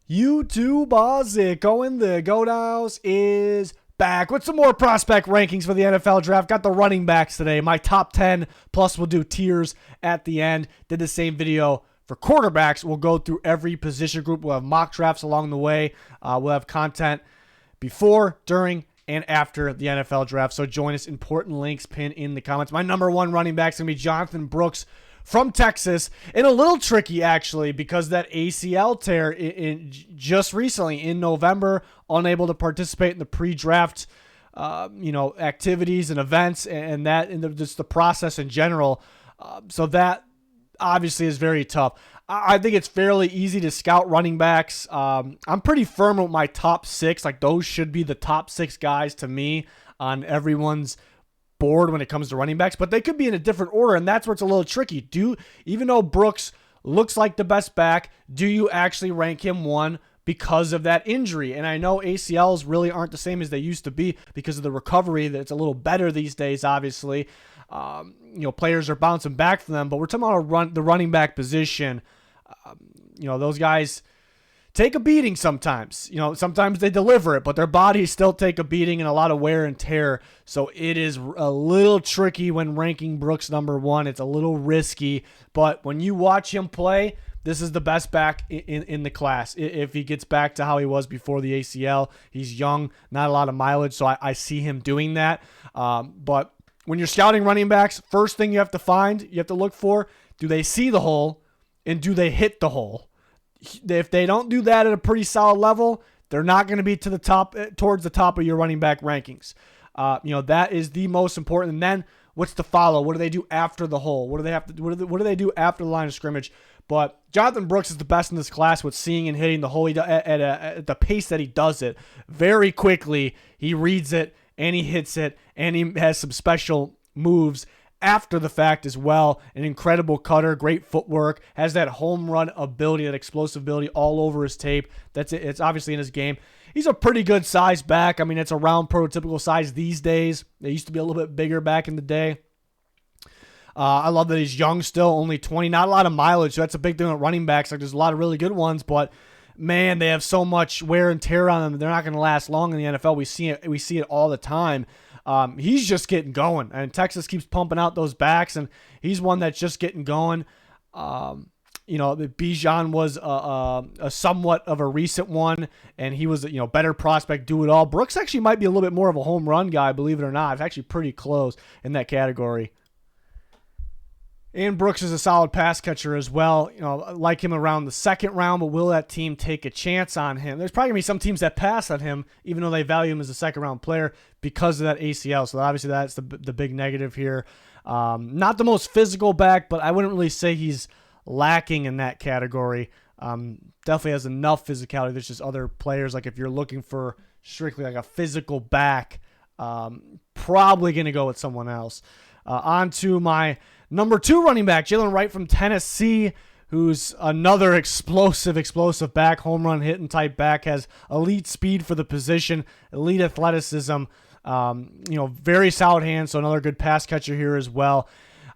YouTube Ozic going the Go Downs is back with some more prospect rankings for the NFL draft. Got the running backs today. My top 10, plus we'll do tiers at the end. Did the same video for quarterbacks. We'll go through every position group. We'll have mock drafts along the way. We'll have content before, during, and after the NFL draft. So join us. Important links pinned in the comments. My number one running back is going to be Jonathon Brooks from Texas, and a little tricky actually because that ACL tear in just recently in November, unable to participate in the pre-draft, activities and events, and just the process in general. So that obviously is very tough. I think it's fairly easy to scout running backs. I'm pretty firm with my top six. Like those should be the top six guys to me on everyone's board when it comes to running backs, but they could be in a different order, and that's where it's a little tricky. Even though Brooks looks like the best back, do you actually rank him one because of that injury? And I know ACLs really aren't the same as they used to be because of the recovery. That it's a little better these days, obviously. Players are bouncing back from them, but we're talking about the running back position. Those guys take a beating sometimes. Sometimes they deliver it, but their bodies still take a beating and a lot of wear and tear. So it is a little tricky when ranking Brooks number one. It's a little risky, but when you watch him play, this is the best back in the class. If he gets back to how he was before the ACL, he's young, not a lot of mileage, so I see him doing that. But when you're scouting running backs, first thing you have to look for, do they see the hole and do they hit the hole? If they don't do that at a pretty solid level, they're not going to be towards the top of your running back rankings. That is the most important. And then what's the follow? What do they do after the hole? What do they do after the line of scrimmage? But Jonathon Brooks is the best in this class with seeing and hitting the hole at the pace that he does it very quickly. He reads it and he hits it, and he has some special moves after the fact as well. An incredible cutter, great footwork, has that home run ability, that explosive ability all over his tape. That's it. It's obviously in his game. He's a pretty good size back. I mean, it's around prototypical size these days. They used to be a little bit bigger back in the day. I love that he's young still, only 20, not a lot of mileage. So that's a big thing with running backs. Like there's a lot of really good ones, but man, they have so much wear and tear on them. They're not going to last long in the NFL. We see it all the time. He's just getting going, and Texas keeps pumping out those backs, and he's one that's just getting going. Bijan was a somewhat of a recent one, and he was better prospect, do it all. Brooks actually might be a little bit more of a home run guy, believe it or not. It's actually pretty close in that category. And Brooks is a solid pass catcher as well. I like him around the second round, but will that team take a chance on him? There's probably going to be some teams that pass on him, even though they value him as a second-round player because of that ACL. So obviously that's the big negative here. Not the most physical back, but I wouldn't really say he's lacking in that category. Definitely has enough physicality. There's just other players. Like if you're looking for strictly like a physical back, probably going to go with someone else. On to my number two running back, Jaylen Wright from Tennessee, who's another explosive back, home run hitting type back, has elite speed for the position, elite athleticism, very solid hands, so another good pass catcher here as well.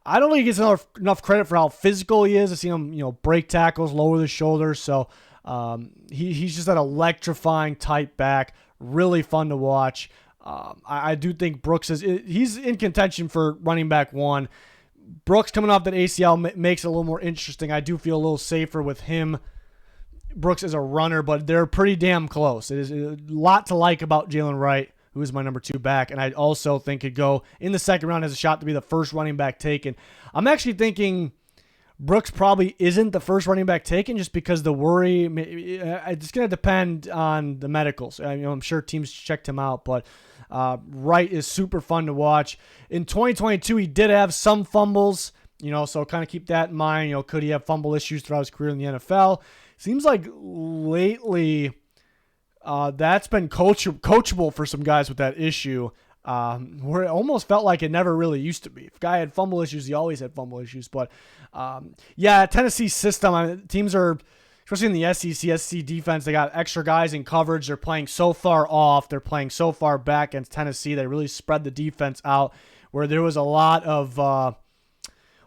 I don't think he gets enough credit for how physical he is. I see him, break tackles, lower the shoulders, so he's just an electrifying type back, really fun to watch. I do think Brooks he's in contention for running back one. Brooks coming off that ACL makes it a little more interesting. I do feel a little safer with him. Brooks is a runner, but they're pretty damn close. It is a lot to like about Jaylen Wright, who is my number two back, and I also think could go in the second round, has a shot to be the first running back taken. I'm actually thinking Brooks probably isn't the first running back taken just because the worry, it's going to depend on the medicals. I'm sure teams checked him out, but Wright is super fun to watch. In 2022, he did have some fumbles, so kind of keep that in mind. Could he have fumble issues throughout his career in the NFL? Seems like lately that's been coachable for some guys with that issue. Where it almost felt like it never really used to be. If a guy had fumble issues, he always had fumble issues. But Tennessee's system, teams are, especially in the SEC defense, they got extra guys in coverage. They're playing so far off. They're playing so far back against Tennessee. They really spread the defense out where there was a lot of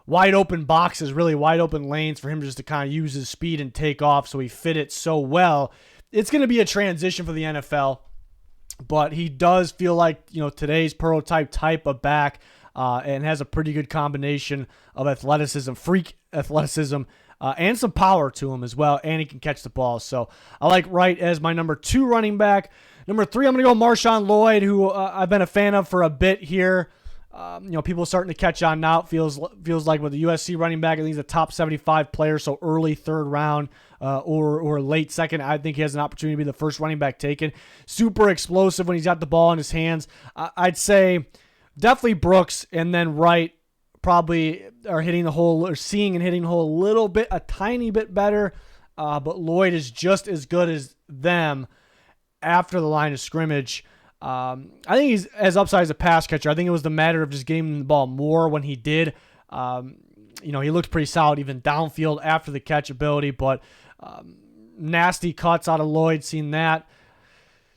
wide open boxes, really wide open lanes for him just to kind of use his speed and take off. So he fit it so well. it's going to be a transition for the NFL, but he does feel like, today's prototype type of back, and has a pretty good combination of athleticism, freak athleticism, and some power to him as well, and he can catch the ball. So I like Wright as my number 2 running back. Number 3, I'm going to go Marshon Lloyd, who I've been a fan of for a bit here. People starting to catch on now. It feels like with the USC running back, I think he's a top 75 player, so early third round or late second. I think he has an opportunity to be the first running back taken. Super explosive when he's got the ball in his hands. I'd say definitely Brooks and then Wright probably are hitting the hole or seeing and hitting the hole a tiny bit better. But Lloyd is just as good as them after the line of scrimmage. I think he's as upside as a pass catcher. I think it was the matter of just getting the ball more when he did. He looked pretty solid even downfield after the catch ability, but nasty cuts out of Lloyd, seen that.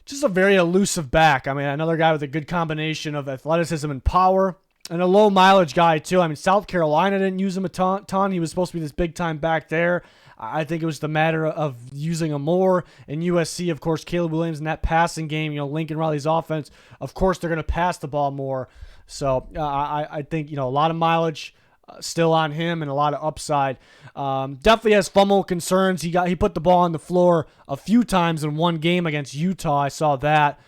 Just a very elusive back. I mean, another guy with a good combination of athleticism and power, and a low mileage guy too. I mean, South Carolina didn't use him a ton. He was supposed to be this big time back there. I think it was the matter of using him more. And USC, of course, Caleb Williams in that passing game, Lincoln Riley's offense, of course, they're going to pass the ball more. So I think, a lot of mileage still on him and a lot of upside. Definitely has fumble concerns. He put the ball on the floor a few times in one game against Utah. I saw that.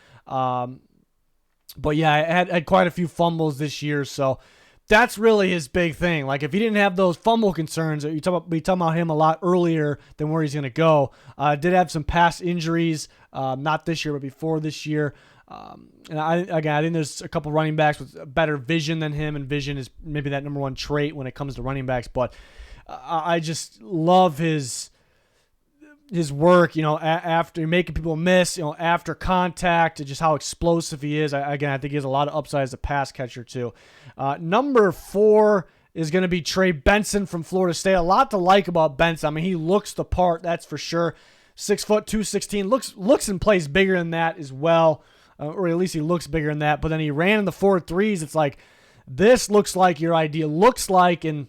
But yeah, I had quite a few fumbles this year, so that's really his big thing. Like, if he didn't have those fumble concerns, we talk about him a lot earlier than where he's going to go. Did have some past injuries, not this year, but before this year. And I think there's a couple running backs with better vision than him, and vision is maybe that number one trait when it comes to running backs. But I just love his work, after making people miss, after contact, and just how explosive he is. I think he has a lot of upside as a pass catcher too. Number 4 is going to be Trey Benson from Florida State. A lot to like about Benson. I mean, he looks the part, that's for sure. 6 foot, 216, looks and plays bigger than that as well, or at least he looks bigger than that. But then he ran in the 4.3s. It's like, this looks like your ideal, and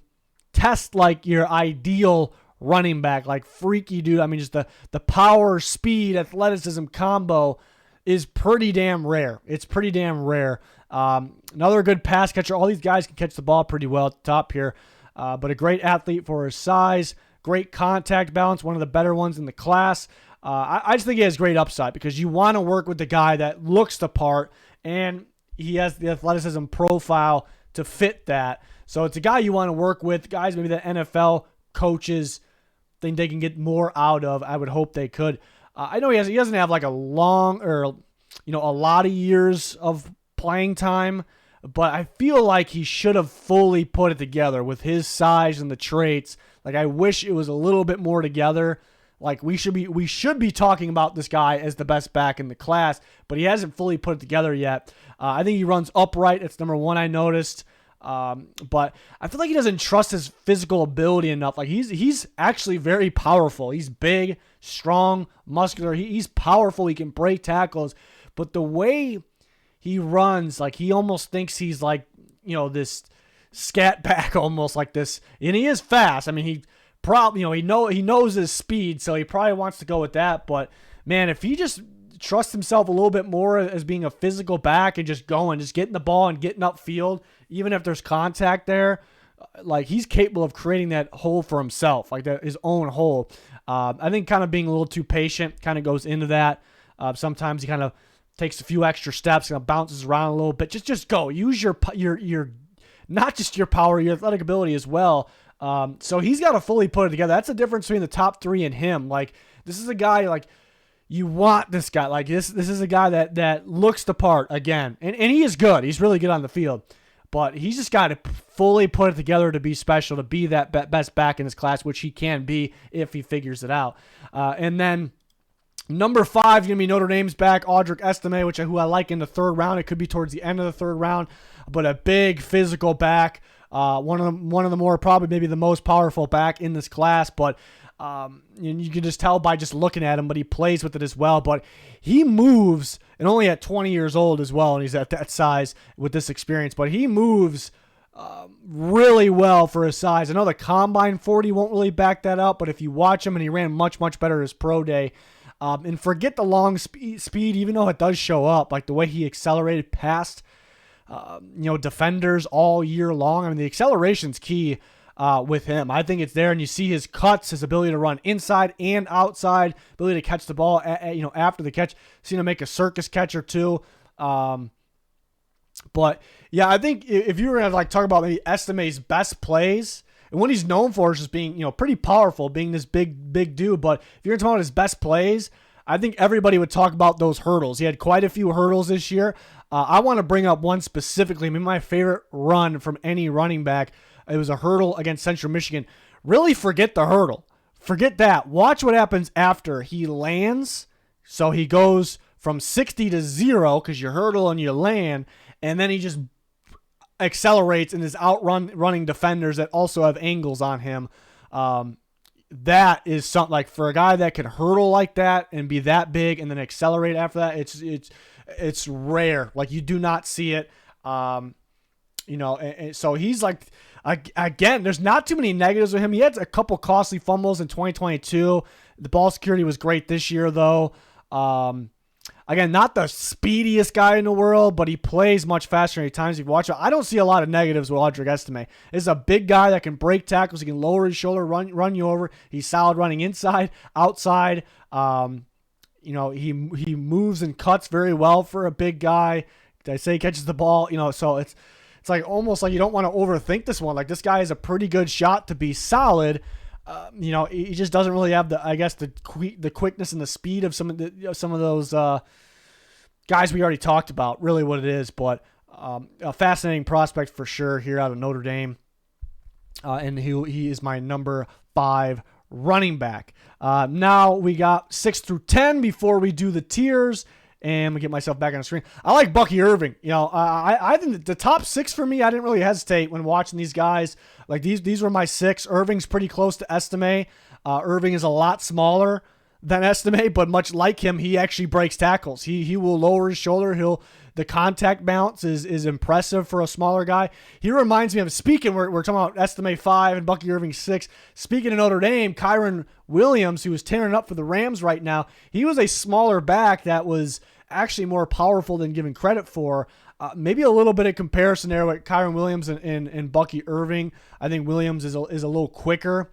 tests like your ideal running back, like freaky dude. I mean, just the power, speed, athleticism combo is pretty damn rare. It's pretty damn rare. Another good pass catcher. All these guys can catch the ball pretty well at the top here, but a great athlete for his size, great contact balance, one of the better ones in the class. I just think he has great upside because you want to work with the guy that looks the part and he has the athleticism profile to fit that. So it's a guy you want to work with, guys maybe that NFL coaches think they can get more out of. I would hope they could. I know he doesn't have like a long or a lot of years of playing time, but I feel like he should have fully put it together with his size and the traits. Like, I wish it was a little bit more together. Like, we should be talking about this guy as the best back in the class, but he hasn't fully put it together yet. I think he runs upright. It's number 1 I noticed. But I feel like he doesn't trust his physical ability enough. Like, he's actually very powerful. He's big, strong, muscular. He's powerful. He can break tackles, but the way he runs, like, he almost thinks he's like, this scat back almost like this. And he is fast. I mean, he probably, he knows his speed, so he probably wants to go with that. But man, if he just trusts himself a little bit more as being a physical back and just getting the ball and getting upfield, even if there's contact there, like, he's capable of creating that hole for himself, like his own hole. I think kind of being a little too patient kind of goes into that. Sometimes he kind of takes a few extra steps, kind of bounces around a little bit. Just go. Use your not just your power, your athletic ability as well. So he's got to fully put it together. That's the difference between the top 3 and him. Like, this is a guy, like, you want this guy. Like, this is a guy that looks the part again. And he is good. He's really good on the field. But he's just got to fully put it together to be special, to be that best back in his class, which he can be if he figures it out. And then number 5 is going to be Notre Dame's back, Audric Estime, who I like in the 3rd round. It could be towards the end of the 3rd round. But a big physical back. One of the more, probably maybe the most powerful back in this class. But you can just tell by just looking at him, but he plays with it as well. But he moves, and only at 20 years old as well, and he's at that size with this experience. But he moves really well for his size. I know the Combine 40 won't really back that up, but if you watch him, and he ran much, much better his pro day, And forget the long speed, even though it does show up, like the way he accelerated past, defenders all year long. I mean, the acceleration's key with him. I think it's there, and you see his cuts, his ability to run inside and outside, ability to catch the ball, after the catch, seen him make a circus catch or two. But yeah, I think if you were gonna talk about maybe Estime's best plays, and what he's known for is just being pretty powerful, being this big dude. But if you're gonna talk about his best plays, I think everybody would talk about those hurdles. He had quite a few hurdles this year. I want to bring up one specifically. Maybe my favorite run from any running back. It was a hurdle against Central Michigan. Really forget the hurdle. Forget that. Watch what happens after he lands. So he goes from 60 to 0 because you hurdle and you land, and then he just accelerates and is running defenders that also have angles on him. That is something, like, for a guy that can hurdle like that and be that big and then accelerate after that, it's rare. Like, you do not see it. And so he's like, again, there's not too many negatives with him. He had a couple costly fumbles in 2022. The ball security was great this year, though. Again, not the speediest guy in the world, but he plays much faster any times you watch it. I don't see a lot of negatives with Audric Estime. This is a big guy that can break tackles. He can lower his shoulder, run you over. He's solid running inside, outside. He moves and cuts very well for a big guy. Did I say he catches the ball? So it's like almost like you don't want to overthink this one. Like, this guy is a pretty good shot to be solid. He just doesn't really have the quickness and the speed of some of those guys we already talked about. Really, what it is, but a fascinating prospect for sure here out of Notre Dame, and he is my number 5 running back. Now we got 6 through 10 before we do the tiers. And I'm going to get myself back on the screen. I like Bucky Irving. I think the top 6 for me, I didn't really hesitate when watching these guys. Like, these were my 6. Irving's pretty close to Estime. Irving is a lot smaller than Estime, but much like him, he actually breaks tackles. He will lower his shoulder. The contact bounce is impressive for a smaller guy. He reminds me of, speaking, we're talking about Estime 5 and Bucky Irving 6. Speaking of Notre Dame, Kyron Williams, who is tearing up for the Rams right now, he was a smaller back that was actually more powerful than given credit for. Maybe a little bit of comparison there with Kyron Williams and Bucky Irving. I think Williams is a little quicker.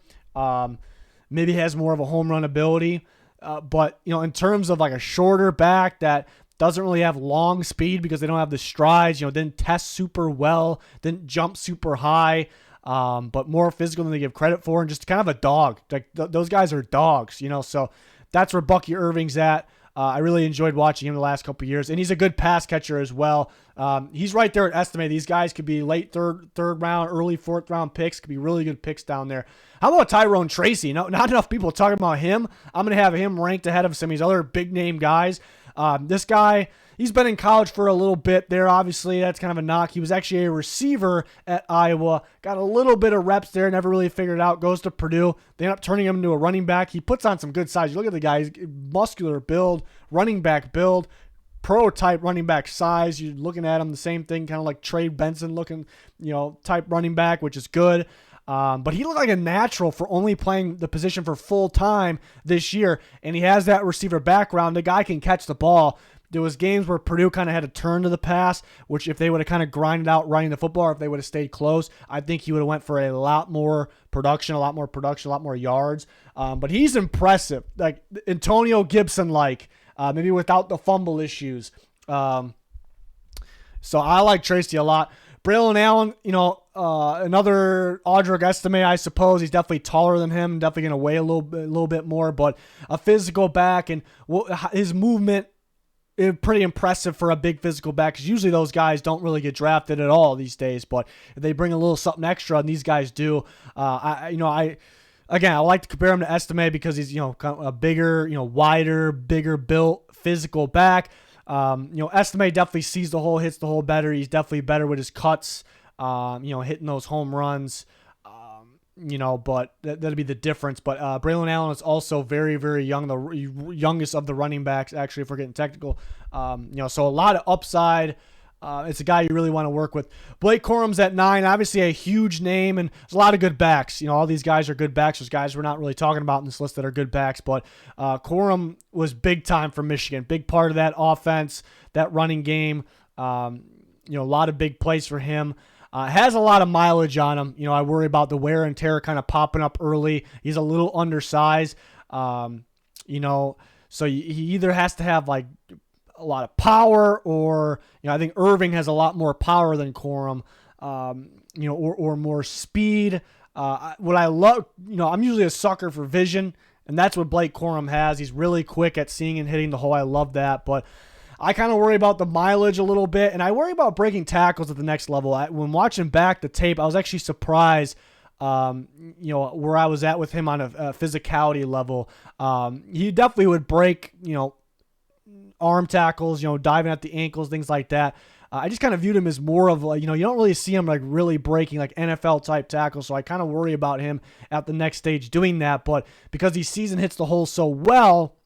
Maybe has more of a home run ability. But in terms of like a shorter back that doesn't really have long speed because they don't have the strides, didn't test super well, didn't jump super high, but more physical than they give credit for, and just kind of a dog. Like those guys are dogs, so that's where Bucky Irving's at. I really enjoyed watching him the last couple of years, and he's a good pass catcher as well. He's right there at Estime. These guys could be late third round, early fourth round picks. Could be really good picks down there. How about Tyrone Tracy? No, not enough people talking about him. I'm going to have him ranked ahead of some of these other big name guys. This guy, he's been in college for a little bit there. Obviously, that's kind of a knock. He was actually a receiver at Iowa. Got a little bit of reps there. Never really figured it out. Goes to Purdue. They end up turning him into a running back. He puts on some good size. You look at the guy, muscular build, running back build, pro-type running back size. You're looking at him, the same thing, kind of like Trey Benson looking, type running back, which is good. But he looked like a natural for only playing the position for full time this year, and he has that receiver background. The guy can catch the ball. There was games where Purdue kind of had to turn to the pass, which if they would have kind of grinded out running the football, or if they would have stayed close, I think he would have went for a lot more production, a lot more yards. But he's impressive, like Antonio Gibson, maybe without the fumble issues. So I like Tracy a lot. Braelon Allen, another Audric Estime, I suppose. He's definitely taller than him, definitely going to weigh a little bit more, but a physical back, and his movement is pretty impressive for a big physical back, because usually those guys don't really get drafted at all these days, but if they bring a little something extra, and these guys do, I like to compare him to Estime because he's, kind of a bigger, wider, bigger built physical back. Estime definitely sees the hole, hits the hole better. He's definitely better with his cuts, hitting those home runs, but that'd be the difference. But Braelon Allen is also very, very young, the youngest of the running backs, actually, if we're getting technical. So a lot of upside. It's a guy you really want to work with. Blake Corum's at 9, obviously a huge name, and there's a lot of good backs. All these guys are good backs. There's guys we're not really talking about in this list that are good backs, but Corum was big time for Michigan. Big part of that offense, that running game. A lot of big plays for him. Has a lot of mileage on him. I worry about the wear and tear kind of popping up early. He's a little undersized. So he either has to have like a lot of power, or I think Irving has a lot more power than Corum, or more speed. What I love, I'm usually a sucker for vision, and that's what Blake Corum has. He's really quick at seeing and hitting the hole. I love that, but I kind of worry about the mileage a little bit, and I worry about breaking tackles at the next level. When watching back the tape, I was actually surprised, where I was at with him on a physicality level. He definitely would break, arm tackles, diving at the ankles, things like that. I just kind of viewed him as more of like, you don't really see him like really breaking like NFL type tackles. So I kind of worry about him at the next stage doing that. But because he sees and hits the hole so well,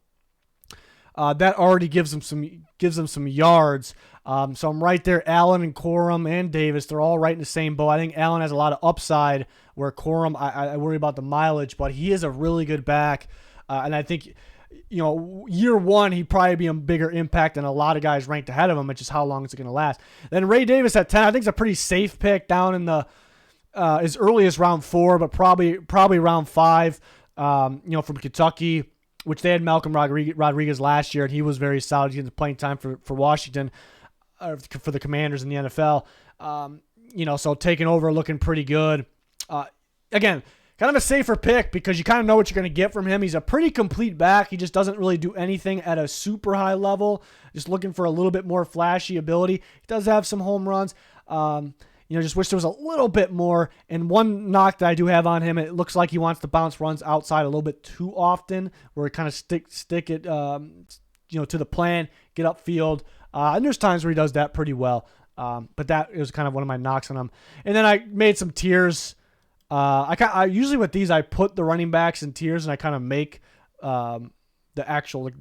that already gives him some yards. So I'm right there. Allen and Corum and Davis, they're all right in the same boat. I think Allen has a lot of upside, where Corum, I worry about the mileage, but he is a really good back. And I think, year one, he'd probably be a bigger impact than a lot of guys ranked ahead of him. It's just how long is it going to last. Then Ray Davis at 10, I think is a pretty safe pick down in the as early as round 4, but probably round 5. From Kentucky, which they had Malcolm Rodriguez last year, and he was very solid. He getting playing time for Washington, for the Commanders in the NFL. So taking over, looking pretty good. Again, kind of a safer pick because you kind of know what you're going to get from him. He's a pretty complete back. He just doesn't really do anything at a super high level. Just looking for a little bit more flashy ability. He does have some home runs. Just wish there was a little bit more. And one knock that I do have on him, it looks like he wants to bounce runs outside a little bit too often, where he kind of stick it, to the plan, get upfield. And there's times where he does that pretty well. But that was kind of one of my knocks on him. And then I made some tiers. I usually with these, I put the running backs in tiers, and I kind of make the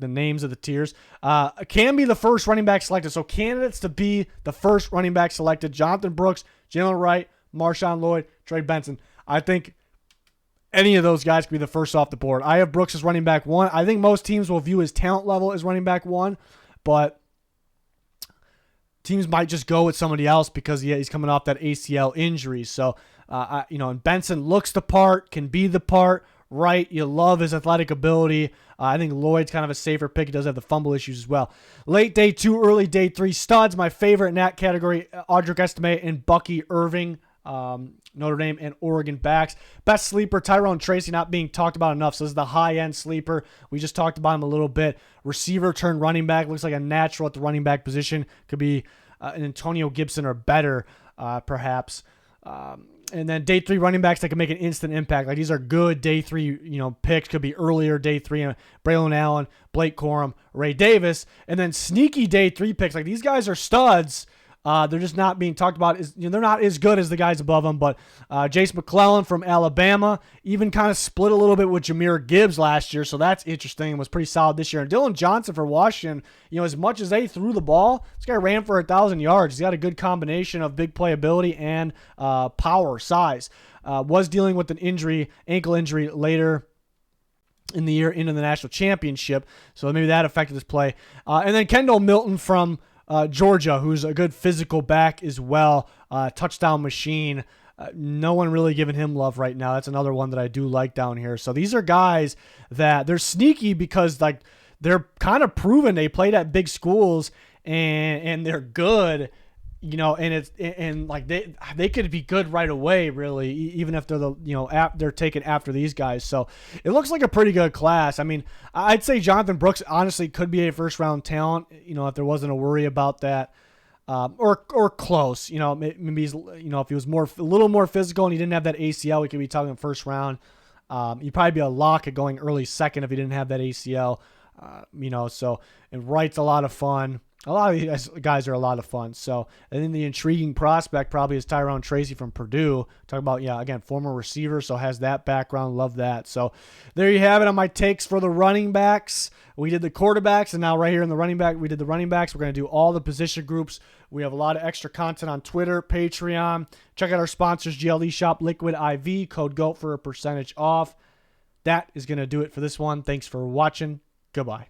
names of the tiers. Can be the first running back selected. So candidates to be the first running back selected: Jonathan Brooks, Jaylen Wright, Marshon Lloyd, Trey Benson. I think any of those guys could be the first off the board. I have Brooks as running back 1. I think most teams will view his talent level as running back 1, but teams might just go with somebody else because he's coming off that ACL injury. So, and Benson looks the part, can be the part. Wright, you love his athletic ability. I think Lloyd's kind of a safer pick. He does have the fumble issues as well. Late day 2, early day 3 studs. My favorite in that category, Audric, Estime, and Bucky, Irving. Notre Dame and Oregon backs. Best sleeper, Tyrone, Tracy, not being talked about enough. So this is the high-end sleeper. We just talked about him a little bit. Receiver turned running back. Looks like a natural at the running back position. Could be an Antonio Gibson or better, perhaps. And then day 3 running backs that can make an instant impact. Like, these are good day 3, picks. Could be earlier day 3. Braelon Allen, Blake Corum, Ray Davis. And then sneaky day 3 picks. Like, these guys are studs. They're just not being talked about. They're not as good as the guys above them. But Jace McClellan from Alabama even kind of split a little bit with Jahmyr Gibbs last year. So that's interesting. Was pretty solid this year. And Dylan Johnson for Washington, as much as they threw the ball, this guy ran for 1,000 yards. He's got a good combination of big playability and power, size. Was dealing with an ankle injury later in the year into the national championship. So maybe that affected his play. And then Kendall Milton from Georgia, who's a good physical back as well, touchdown machine. No one really giving him love right now. That's another one that I do like down here. So these are guys that they're sneaky because like they're kind of proven. They played at big schools and they're good, and like they could be good right away, really, even if they're they're taken after these guys. So it looks like a pretty good class. I mean, I'd say Jonathan Brooks honestly could be a first round talent, if there wasn't a worry about that, or close. Maybe he's, if he was a little more physical and he didn't have that ACL, we could be talking first round. He'd probably be a lock at going early second if he didn't have that ACL. So, and Wright's a lot of fun. A lot of these guys are a lot of fun. So, and then the intriguing prospect probably is Tyrone Tracy from Purdue. Talk about, yeah, again, former receiver, so has that background. Love that. So, there you have it on my takes for the running backs. We did the quarterbacks, and now right here in the running back, we did the running backs. We're going to do all the position groups. We have a lot of extra content on Twitter, Patreon. Check out our sponsors, GLE Shop, Liquid IV, code GOAT for a percentage off. That is going to do it for this one. Thanks for watching. Goodbye.